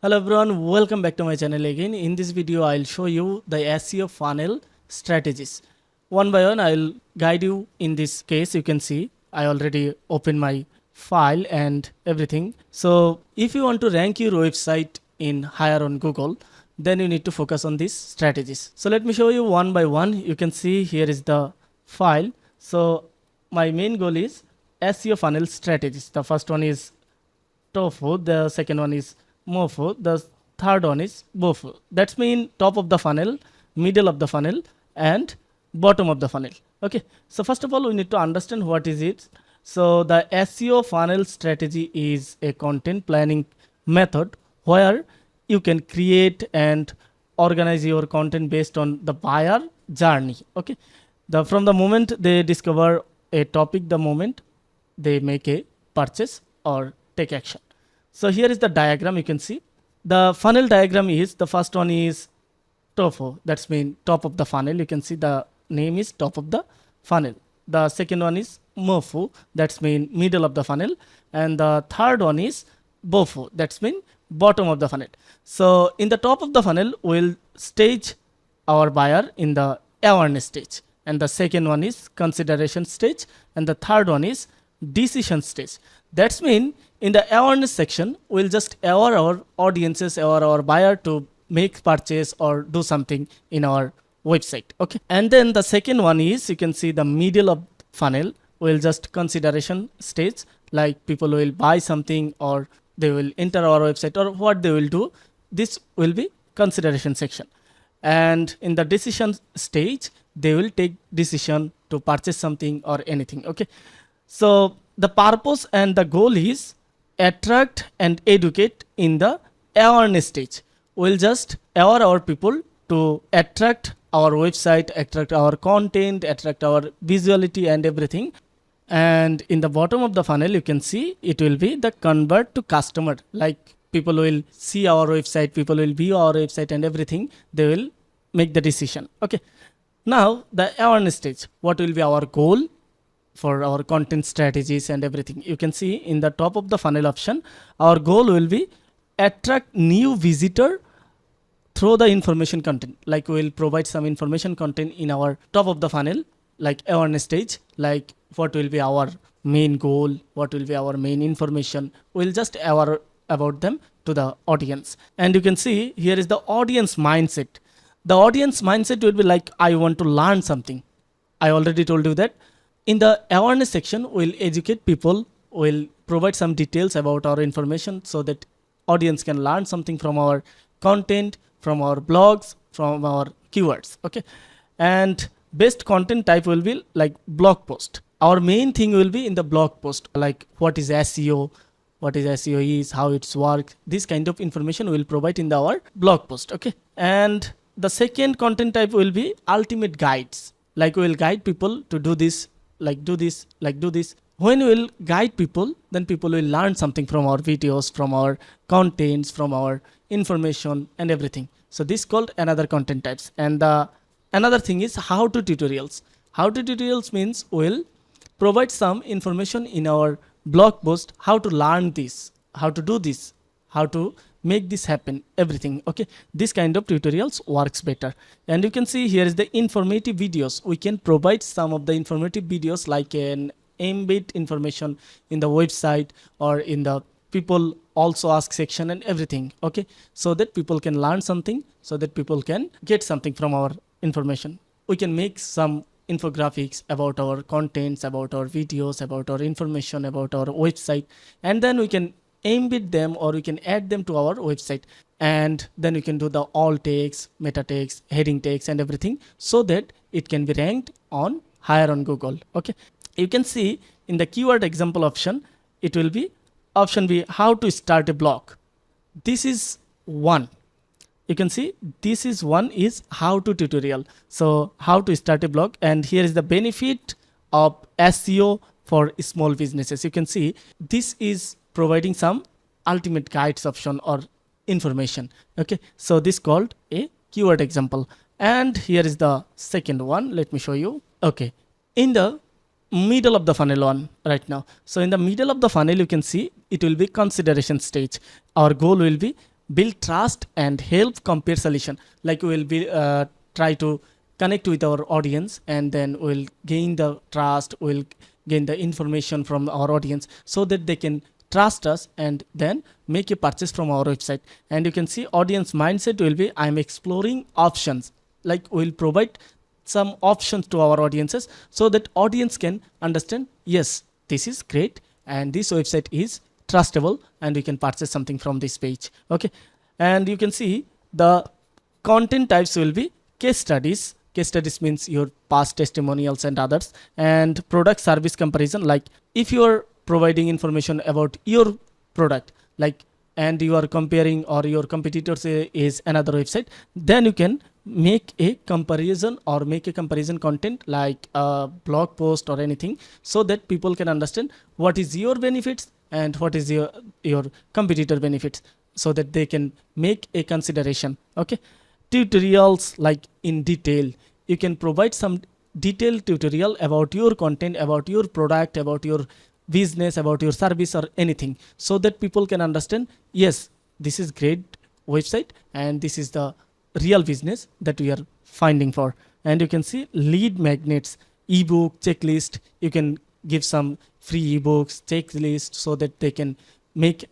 Hello everyone, welcome back to my channel again. In this video, I'll show you the SEO funnel strategies. One by one, I'll guide you. In this case, you can see I already opened my file and everything. So if you want to rank your website in higher on Google, then you need to focus on these strategies. So let me show you one by one. You can see here is the file. So my main goal is SEO funnel strategies. The first one is TOFU, the second one is MOFU, the third one is BOFU. That's mean top of the funnel, middle of the funnel, and bottom of the funnel. Okay, so first of all, we need to understand what is it. So the SEO funnel strategy is a content planning method where you can create and organize your content based on the buyer journey. Okay, from the moment they discover a topic, the moment they make a purchase or take action. So here is the diagram. You can see the funnel diagram is the first one is TOFU. That's mean top of the funnel. You can see the name is top of the funnel. The second one is MOFU. That's mean middle of the funnel. And the third one is BOFU. That's mean bottom of the funnel. So in the top of the funnel, we'll stage our buyer in the awareness stage. And the second one is consideration stage. And the third one is decision stage. That's mean in the awareness section, we'll just aware our audiences, aware our buyer to make purchase or do something in our website. Okay. And then the second one is, you can see the middle of funnel, we'll just consideration stage, like people will buy something or they will enter our website or what they will do. This will be consideration section. And in the decision stage, they will take decision to purchase something or anything. Okay. So the purpose and the goal is attract and educate in the awareness stage. We'll just aware our people to attract our website, attract our content, attract our visuality and everything. And in the bottom of the funnel, you can see it will be the convert to customer. Like people will see our website, people will view our website and everything. They will make the decision. Okay. Now the awareness stage, what will be our goal for our content strategies and everything. You can see in the top of the funnel option, our goal will be attract new visitor through the information content. Like we'll provide some information content in our top of the funnel, like awareness stage, like what will be our main goal, what will be our main information. We'll just aware about them to the audience. And you can see here is the audience mindset. The audience mindset will be like, I want to learn something. I already told you that. In the awareness section, we'll educate people, we'll provide some details about our information so that audience can learn something from our content, from our blogs, from our keywords. Okay. And best content type will be like blog post. Our main thing will be in the blog post, like what is SEO, what is SEO is, how it's works. This kind of information we'll provide in our blog post. Okay. And the second content type will be ultimate guides. Like we'll guide people to do this, like do this, like do this. When we will guide people, then people will learn something from our videos, from our contents, from our information and everything. So this called another content types. And another thing is how to tutorials. How to tutorials means we'll provide some information in our blog post, how to learn this, how to do this, how to make this happen, everything. Okay, this kind of tutorials works better. And you can see here is the informative videos. We can provide some of the informative videos like an embed information in the website or in the people also ask section and everything. Okay, so that people can learn something, so that people can get something from our information. We can make some infographics about our contents, about our videos, about our information, about our website, and then we can embed them or we can add them to our website, and then we can do the alt text, meta text, heading text and everything so that it can be ranked on higher on Google. Okay, you can see in the keyword example option, it will be option B, how to start a blog. This is one. You can see this is one is how to tutorial. So how to start a blog, and here is the benefit of SEO for small businesses. You can see this is providing some ultimate guides option or information. Okay, so this called a keyword example. And here is the second one. Let me show you. Okay, in the middle of the funnel one right now. So in the middle of the funnel, you can see it will be consideration stage. Our goal will be build trust and help compare solution. Like we'll be try to connect with our audience, and then we'll gain the trust, we'll gain the information from our audience so that they can trust us and then make a purchase from our website. And you can see audience mindset will be, I'm exploring options. Like we'll provide some options to our audiences so that audience can understand, yes, this is great and this website is trustable and we can purchase something from this page. Okay. And you can see the content types will be case studies. Case studies means your past testimonials and others. And product service comparison, like if you are providing information about your product, like, and you are comparing, or your competitors is another website, then you can make a comparison or make a comparison content like a blog post or anything, so that people can understand what is your benefits and what is your competitor benefits, so that they can make a consideration. Okay. Tutorials, like in detail, you can provide some detailed tutorial about your content, about your product, about your business, about your service or anything, so that people can understand, yes, this is great website and this is the real business that we are finding for. And you can see lead magnets, ebook, checklist. You can give some free ebooks, checklist, so that they can make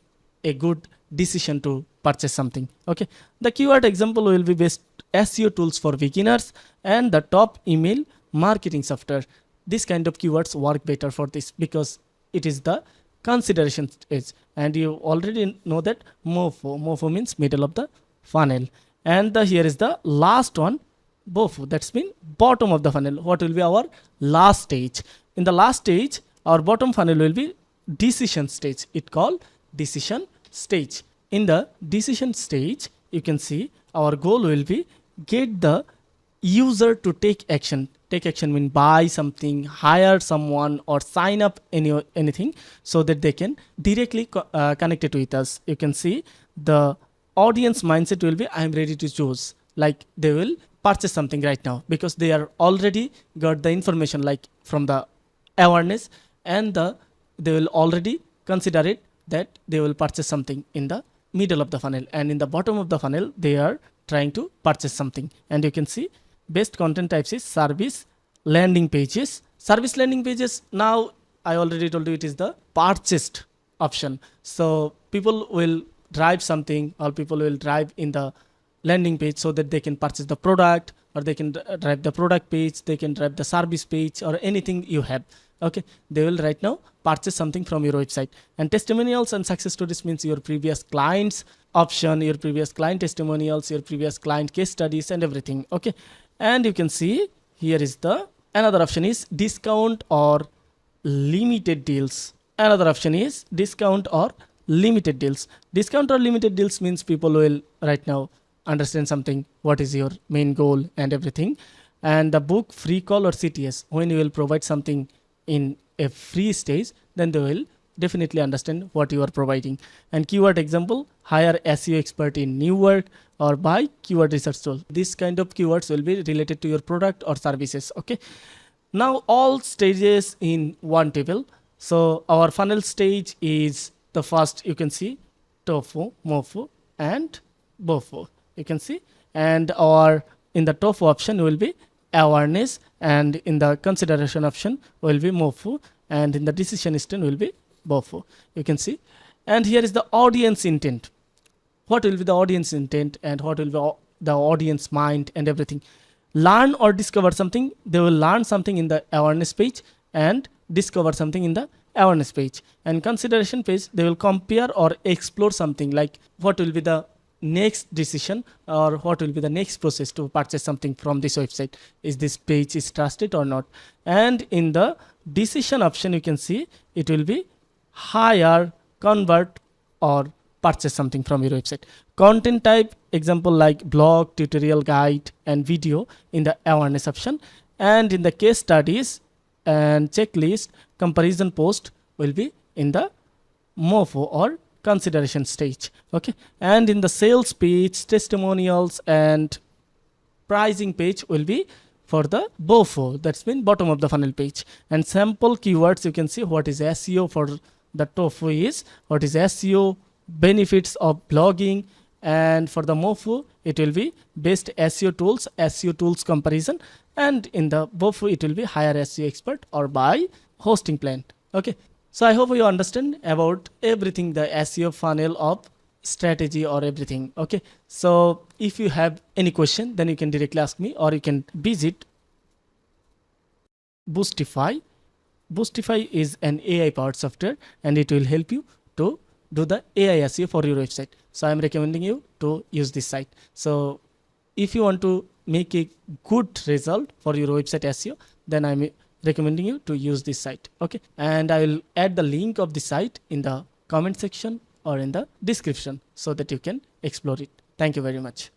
a good decision to purchase something. Okay. The keyword example will be best SEO tools for beginners and the top email marketing software. This kind of keywords work better for this because it is the consideration stage. And you already know that MOFU. MOFU means middle of the funnel. And here is the last one, BOFU. That's mean bottom of the funnel. What will be our last stage? In the last stage, our bottom funnel will be decision stage. It called decision stage. In the decision stage, you can see our goal will be get the user to take action. Take action means buy something, hire someone, or sign up anything, so that they can directly connect it with us. You can see the audience mindset will be, I am ready to choose. Like they will purchase something right now because they are already got the information, like from the awareness, and they will already consider it that they will purchase something in the middle of the funnel, and in the bottom of the funnel they are trying to purchase something. And you can see best content types is service landing pages. Service landing pages, now I already told you, it is the purchased option. So people will drive something, or people will drive in the landing page so that they can purchase the product, or they can drive the product page, they can drive the service page, or anything you have. Okay, they will right now purchase something from your website. And testimonials and success stories means your previous clients option, your previous client testimonials, your previous client case studies and everything. Okay. And you can see here is the another option is discount or limited deals. Another option is discount or limited deals. Discount or limited deals means people will right now understand something, what is your main goal and everything. And the book free call or CTS, when you will provide something in a free stage, then they will definitely understand what you are providing. And keyword example, hire SEO expert in new work, or buy keyword research tool. This kind of keywords will be related to your product or services. Okay. Now all stages in one table. So our funnel stage is the first, you can see TOFU, MOFU and BOFU. You can see, and our in the TOFU option will be awareness, and in the consideration option will be MOFU, and in the decision stage will be BOFU. You can see. And here is the audience intent. What will be the audience intent and what will be the audience mind and everything. Learn or discover something. They will learn something in the awareness page and discover something in the awareness page. And consideration page, they will compare or explore something, like what will be the next decision or what will be the next process to purchase something from this website. Is this page is trusted or not? And in the decision option, you can see it will be hire, convert, or purchase something from your website. Content type, example like blog, tutorial, guide, and video in the awareness option. And in the case studies and checklist, comparison post will be in the MOFU or consideration stage. Okay. And in the sales page, testimonials and pricing page will be for the BOFU. That's mean bottom of the funnel page. And sample keywords, you can see what is SEO for the TOFU is, what is SEO, benefits of blogging, And for the MOFU, it will be best SEO tools comparison. And in the BOFU, it will be hire SEO expert or buy hosting plan. Okay. So I hope you understand about everything, the SEO funnel of strategy or everything. Okay. So if you have any question, then you can directly ask me, or you can visit Boostify. Boostify is an AI powered software, and it will help you to do the AI SEO for your website. So I'm recommending you to use this site. So if you want to make a good result for your website SEO, then I'm recommending you to use this site. Okay. And I will add the link of the site in the comment section or in the description so that you can explore it. Thank you very much.